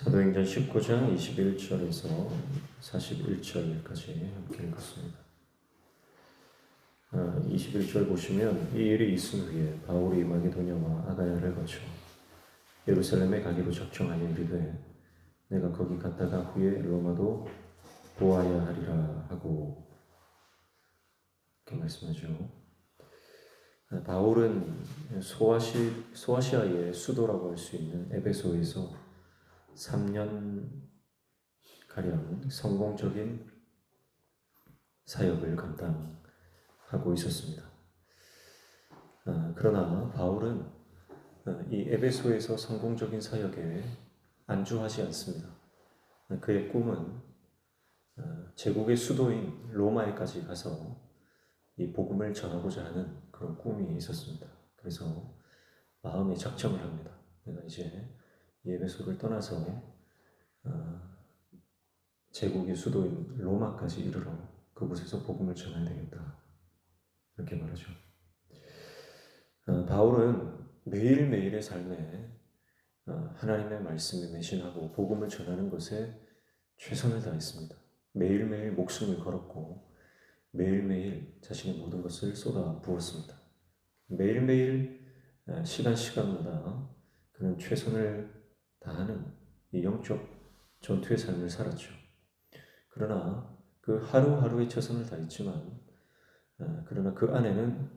사도행전 19장 21절에서 41절까지 함께 읽었습니다. 21절 보시면 이 일이 있은 후에 바울이 마게도냐와 아가야를 거쳐 예루살렘에 가기로 작정하여 이르되 내가 거기 갔다가 후에 로마도 보아야 하리라 하고 이렇게 말씀하죠. 바울은 소아시아의 수도라고 할 수 있는 에베소에서 3년가량 성공적인 사역을 감당하고 있었습니다. 그러나 바울은 이 에베소에서 성공적인 사역에 안주하지 않습니다. 그의 꿈은 제국의 수도인 로마에까지 가서 이 복음을 전하고자 하는 그런 꿈이 있었습니다. 그래서 마음에 작정을 합니다. 내가 이제 이 에베소를 떠나서 제국의 수도인 로마까지 이르러 그곳에서 복음을 전해야 되겠다. 이렇게 말하죠. 바울은 매일매일의 삶에 하나님의 말씀에 매신하고 복음을 전하는 것에 최선을 다했습니다. 매일매일 목숨을 걸었고 매일매일 자신의 모든 것을 쏟아 부었습니다. 매일매일 시간마다 그는 최선을 다하는 이 영적 전투의 삶을 살았죠. 그러나 그 하루하루의 최선을 다했지만 그러나 그 안에는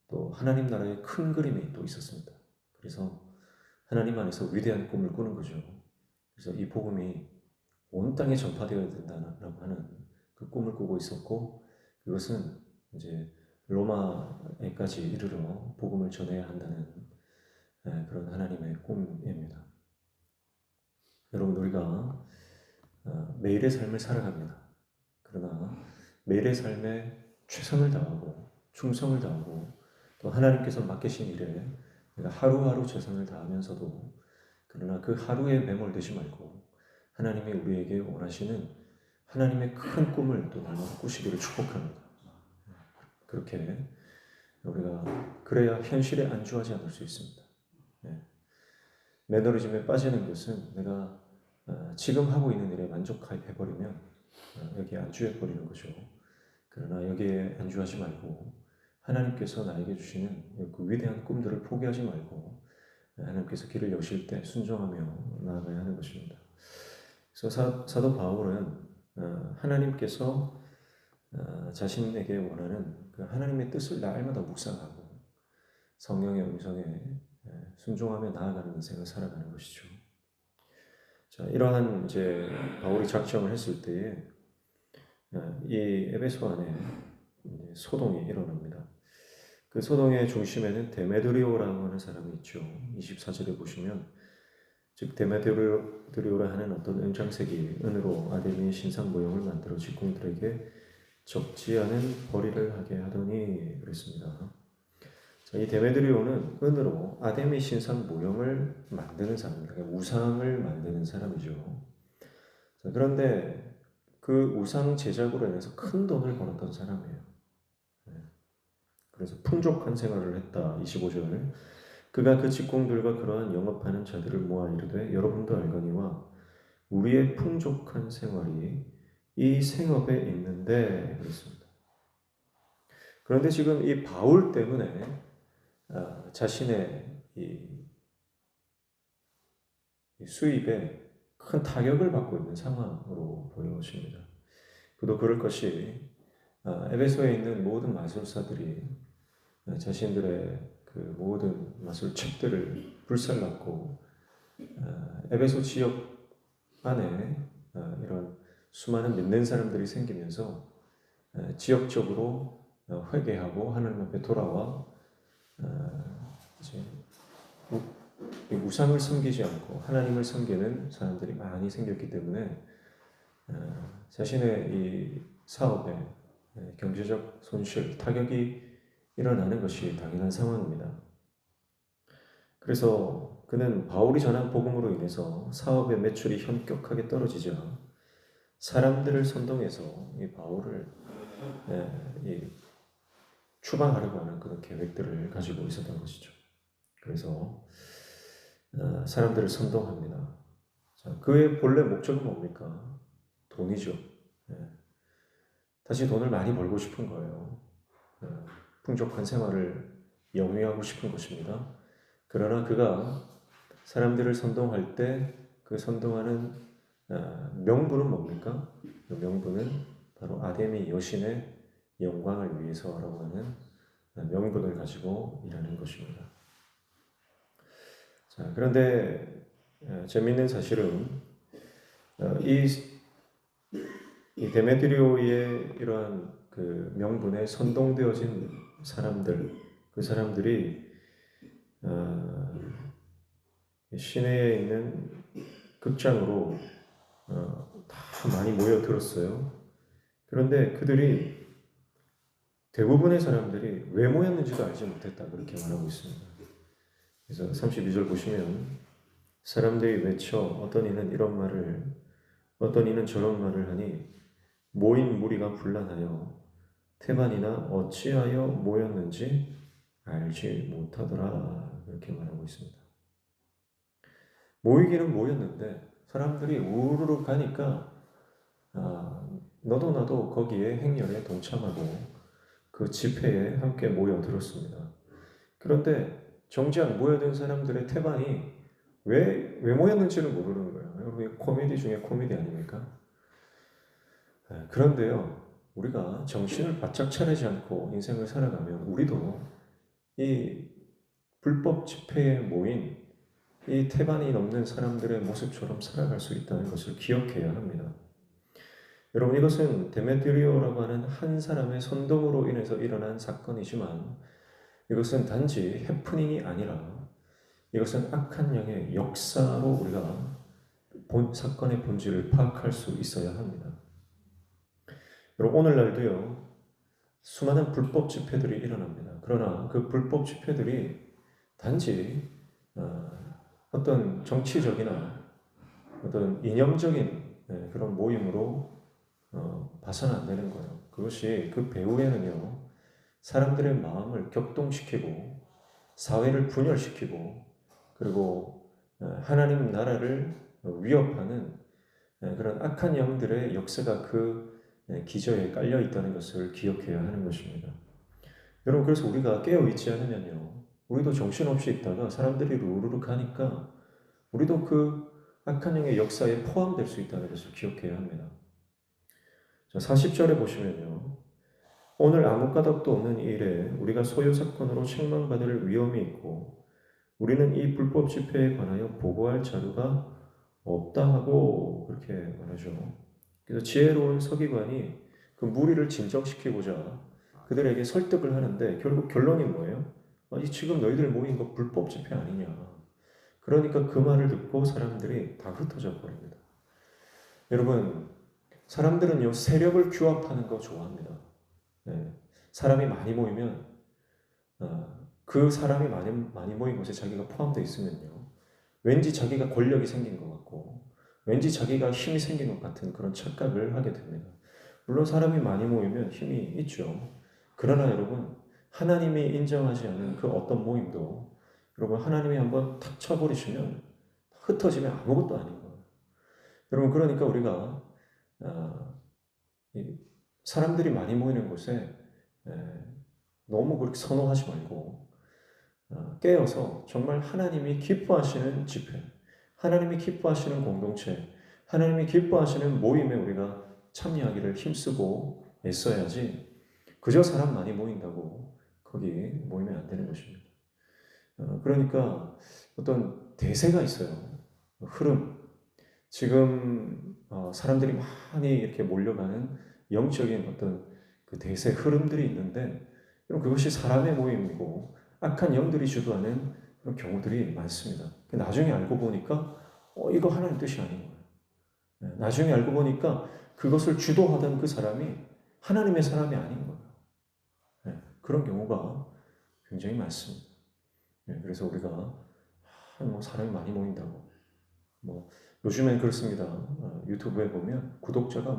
또 하나님 나라의 큰 그림이 또 있었습니다. 그래서 하나님 안에서 위대한 꿈을 꾸는 거죠. 그래서 이 복음이 온 땅에 전파되어야 된다라고 하는 그 꿈을 꾸고 있었고 그것은 이제 로마에까지 이르러 복음을 전해야 한다는 그런 하나님의 꿈입니다. 여러분 우리가 매일의 삶을 살아갑니다. 그러나 매일의 삶에 최선을 다하고 충성을 다하고 또 하나님께서 맡기신 일에 내가 하루하루 최선을 다하면서도 그러나 그 하루에 매몰되지 말고 하나님이 우리에게 원하시는 하나님의 큰 꿈을 또 날마다 꾸시기를 축복합니다. 그렇게 우리가 그래야 현실에 안주하지 않을 수 있습니다. 매너리즘에 빠지는 것은 내가 지금 하고 있는 일에 만족해버리면 여기에 안주해버리는 거죠. 그러나 여기에 안주하지 말고 하나님께서 나에게 주시는 그 위대한 꿈들을 포기하지 말고 하나님께서 길을 여실 때 순종하며 나아가야 하는 것입니다. 그래서 사도 바울은 하나님께서 자신에게 원하는 그 하나님의 뜻을 날마다 묵상하고 성령의 음성에 순종하며 나아가는 인생을 살아가는 것이죠. 자, 이러한 이제 바울이 작정을 했을 때에 이 에베소 안에 소동이 일어납니다. 그 소동의 중심에는 데메드리오라고 하는 사람이 있죠. 24절에 보시면 즉 데메드리오라 하는 어떤 은장색이 은으로 아데미의 신상 모형을 만들어 직공들에게 적지 않은 벌이를 하게 하더니 그랬습니다. 자, 이 데메드리오는 은으로 아데미 신상 모형을 만드는 사람입니다. 그러니까 우상을 만드는 사람이죠. 자, 그런데 그 우상 제작으로 인해서 큰 돈을 벌었던 사람이에요. 그래서 풍족한 생활을 했다. 25절. 그가 그 직공들과 그러한 영업하는 자들을 모아 이르되 여러분도 알거니와 우리의 풍족한 생활이 이 생업에 있는데 그렇습니다. 그런데 지금 이 바울 때문에 자신의 이 수입에 큰 타격을 받고 있는 상황으로 보여집니다. 그도 그럴 것이 에베소에 있는 모든 마술사들이 자신들의 그 모든 마술책들을 불살랐고 에베소 지역 안에 이런 수많은 믿는 사람들이 생기면서 지역적으로 회개하고 하나님 앞에 돌아와 이제 우상을 섬기지 않고 하나님을 섬기는 사람들이 많이 생겼기 때문에 자신의 이 사업에 경제적 손실, 타격이 일어나는 것이 당연한 상황입니다. 그래서 그는 바울이 전한 복음으로 인해서 사업의 매출이 현격하게 떨어지자 사람들을 선동해서 이 바울을 추방하려고 하는 그런 계획들을 가지고 있었던 것이죠. 그래서 사람들을 선동합니다. 자, 그의 본래 목적은 뭡니까? 돈이죠. 예. 다시 돈을 많이 벌고 싶은 거예요. 풍족한 생활을 영위하고 싶은 것입니다. 그러나 그가 사람들을 선동할 때 그 선동하는 명분은 뭡니까? 그 명분은 바로 아데미 여신의 영광을 위해서라고 하는 명분을 가지고 일하는 것입니다. 자, 그런데 재미있는 사실은 이 데메트리오의 이러한 그 명분에 선동되어진 사람들, 그 사람들이 시내에 있는 극장으로 다 많이 모여들었어요. 그런데 그들이 대부분의 사람들이 왜 모였는지도 알지 못했다 그렇게 말하고 있습니다. 그래서 32절 보시면 사람들이 외쳐 어떤 이는 이런 말을 어떤 이는 저런 말을 하니 모인 무리가 분란하여 태반이나 어찌하여 모였는지 알지 못하더라 그렇게 말하고 있습니다. 모이기는 모였는데 사람들이 우르르 가니까 너도 나도 거기에 행렬에 동참하고 그 집회에 함께 모여들었습니다. 그런데 정작 모여든 사람들의 태반이 왜 모였는지를 모르는 거예요. 여러분 코미디 중에 코미디 아닙니까? 그런데요, 우리가 정신을 바짝 차리지 않고 인생을 살아가면 우리도 이 불법 집회에 모인 이 태반이 넘는 사람들의 모습처럼 살아갈 수 있다는 것을 기억해야 합니다. 여러분 이것은 데메트리오라고 하는 한 사람의 선동으로 인해서 일어난 사건이지만 이것은 단지 해프닝이 아니라 이것은 악한 영의 역사로 우리가 사건의 본질을 파악할 수 있어야 합니다. 여러분 오늘날도요 수많은 불법 집회들이 일어납니다. 그러나 그 불법 집회들이 단지 어떤 정치적이나 어떤 이념적인 그런 모임으로 봐서는 안 되는 거예요. 그것이 그 배후에는요 사람들의 마음을 격동시키고 사회를 분열시키고 그리고 하나님 나라를 위협하는 그런 악한 영들의 역사가 그 기저에 깔려 있다는 것을 기억해야 하는 것입니다. 여러분 그래서 우리가 깨어 있지 않으면요 우리도 정신없이 있다가 사람들이 우르르 가니까 우리도 그 악한 영의 역사에 포함될 수 있다는 것을 기억해야 합니다. 40절에 보시면요 오늘 아무 까닭도 없는 일에 우리가 소요 사건으로 책망받을 위험이 있고 우리는 이 불법 집회에 관하여 보고할 자료가 없다 하고 그렇게 말하죠. 그래서 지혜로운 서기관이 그 무리를 진정시키고자 그들에게 설득을 하는데 결국 결론이 뭐예요? 아니 지금 너희들 모인 거 불법 집회 아니냐. 그러니까 그 말을 듣고 사람들이 다 흩어져 버립니다. 여러분 사람들은요 세력을 규합하는 거 좋아합니다. 사람이 많이 모이면 그 사람이 많이 모인 곳에 자기가 포함되어 있으면요 왠지 자기가 권력이 생긴 것 같고 왠지 자기가 힘이 생긴 것 같은 그런 착각을 하게 됩니다. 물론 사람이 많이 모이면 힘이 있죠. 그러나 여러분 하나님이 인정하지 않은 그 어떤 모임도 여러분 하나님이 한번 탁 쳐버리시면 흩어지면 아무것도 아닌 거예요. 여러분 그러니까 우리가 사람들이 많이 모이는 곳에 너무 그렇게 선호하지 말고 깨어서 정말 하나님이 기뻐하시는 집회, 하나님이 기뻐하시는 공동체, 하나님이 기뻐하시는 모임에 우리가 참여하기를 힘쓰고 애써야지 그저 사람 많이 모인다고 거기 모이면 안 되는 것입니다. 그러니까 어떤 대세가 있어요. 흐름. 지금 사람들이 많이 이렇게 몰려가는 영적인 어떤 그 대세 흐름들이 있는데 그것이 사람의 모임이고 악한 영들이 주도하는 그런 경우들이 많습니다. 나중에 알고 보니까 이거 하나님 뜻이 아닌 거예요. 나중에 알고 보니까 그것을 주도하던 그 사람이 하나님의 사람이 아닌 거예요. 그런 경우가 굉장히 많습니다. 그래서 우리가 뭐 사람이 많이 모인다고 요즘엔 그렇습니다. 유튜브에 보면 구독자가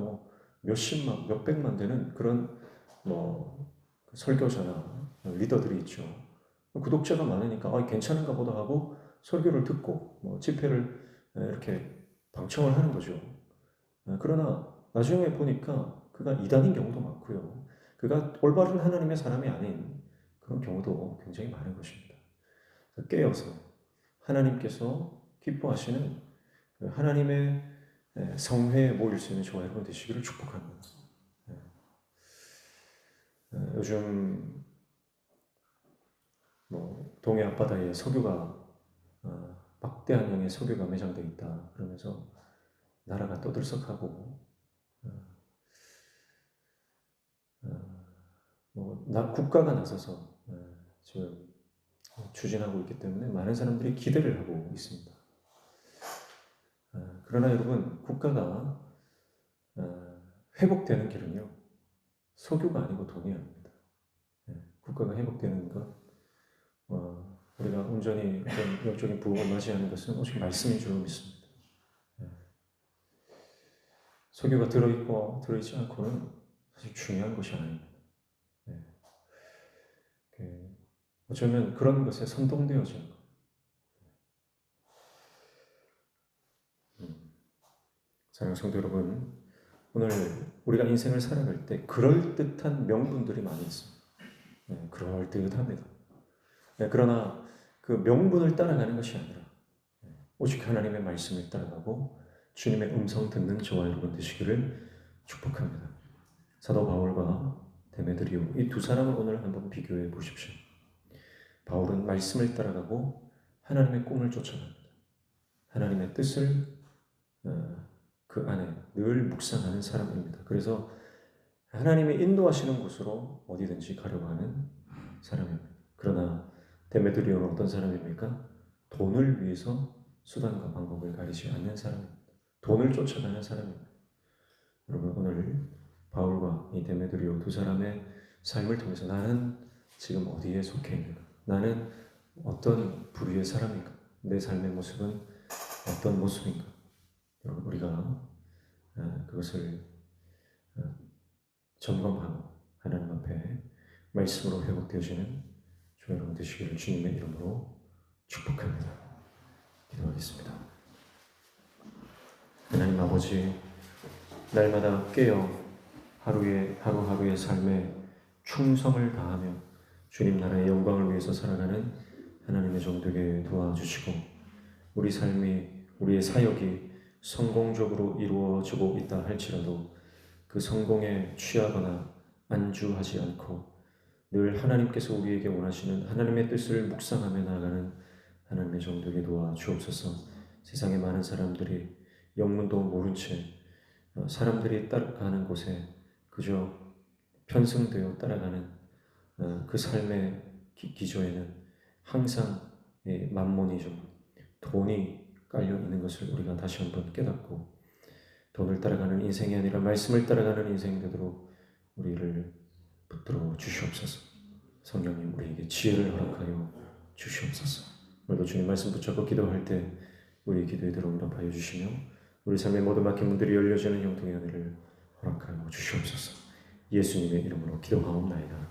몇십만, 몇백만 되는 그런 설교자나 리더들이 있죠. 구독자가 많으니까 괜찮은가 보다 하고 설교를 듣고 집회를 이렇게 방청을 하는 거죠. 그러나 나중에 보니까 그가 이단인 경우도 많고요. 그가 올바른 하나님의 사람이 아닌 그런 경우도 굉장히 많은 것입니다. 깨어서 하나님께서 기뻐하시는 하나님의 성회에 모일 수 있는 저와 여러분 되시기를 축복합니다. 요즘 동해 앞바다에 석유가 막대한 양의 석유가 매장되어 있다 그러면서 나라가 떠들썩하고 국가가 나서서 지금 추진하고 있기 때문에 많은 사람들이 기대를 하고 있습니다. 그러나 여러분, 국가가 회복되는 길은요, 석유가 아니고 돈이 아닙니다. 국가가 회복되는 것, 우리가 온전히 어떤 영적인 부흥을 맞이하는 것은 오직 말씀인 줄로 믿습니다. 석유가 들어있고 들어있지 않고는 사실 중요한 것이 아닙니다. 어쩌면 그런 것에 선동되어지는 것. 사랑하는 성도 여러분, 오늘 우리가 인생을 살아갈 때 그럴듯한 명분들이 많이 있습니다. 그럴듯합니다. 그러나 그 명분을 따라가는 것이 아니라 오직 하나님의 말씀을 따라가고 주님의 음성 듣는 저와 여러분 되시기를 축복합니다. 사도 바울과 데메드리오, 이 두 사람을 오늘 한번 비교해 보십시오. 바울은 말씀을 따라가고 하나님의 꿈을 쫓아갑니다. 하나님의 뜻을 그 안에 늘 묵상하는 사람입니다. 그래서 하나님의 인도하시는 곳으로 어디든지 가려고 하는 사람입니다. 그러나 데메드리오는 어떤 사람입니까? 돈을 위해서 수단과 방법을 가리지 않는 사람입니다. 돈을 쫓아가는 사람입니다. 여러분, 오늘 바울과 이 데메드리오 두 사람의 삶을 통해서 나는 지금 어디에 속해 있는가? 나는 어떤 부류의 사람인가? 내 삶의 모습은 어떤 모습인가? 여러분, 우리가 그것을 점검하고 하나님 앞에 말씀으로 회복되어지는 저 여러분 되시기를 주님의 이름으로 축복합니다. 기도하겠습니다. 하나님 아버지, 날마다 깨어 하루하루의 삶에 충성을 다하며 주님 나라의 영광을 위해서 살아가는 하나님의 종 되게 도와주시고, 우리 삶이, 우리의 사역이 성공적으로 이루어지고 있다 할지라도 그 성공에 취하거나 안주하지 않고 늘 하나님께서 우리에게 원하시는 하나님의 뜻을 묵상하며 나아가는 하나님의 종 되게 도와주옵소서. 세상에 많은 사람들이 영문도 모른 채 사람들이 따라가는 곳에 그저 편승되어 따라가는 그 삶의 기조에는 항상 만몬이죠. 돈이 깔려 있는 것을 우리가 다시 한번 깨닫고 돈을 따라가는 인생이 아니라 말씀을 따라가는 인생이 되도록 우리를 붙들어 주시옵소서. 성령님, 우리에게 지혜를 허락하여 주시옵소서. 오늘도 주님 말씀 붙잡고 기도할 때 우리 기도에 들어 응답하여 주시며 우리 삶의 모든 막힌 문들이 열려지는 형통의 은혜를 허락하여 주시옵소서. 예수님의 이름으로 기도하옵나이다.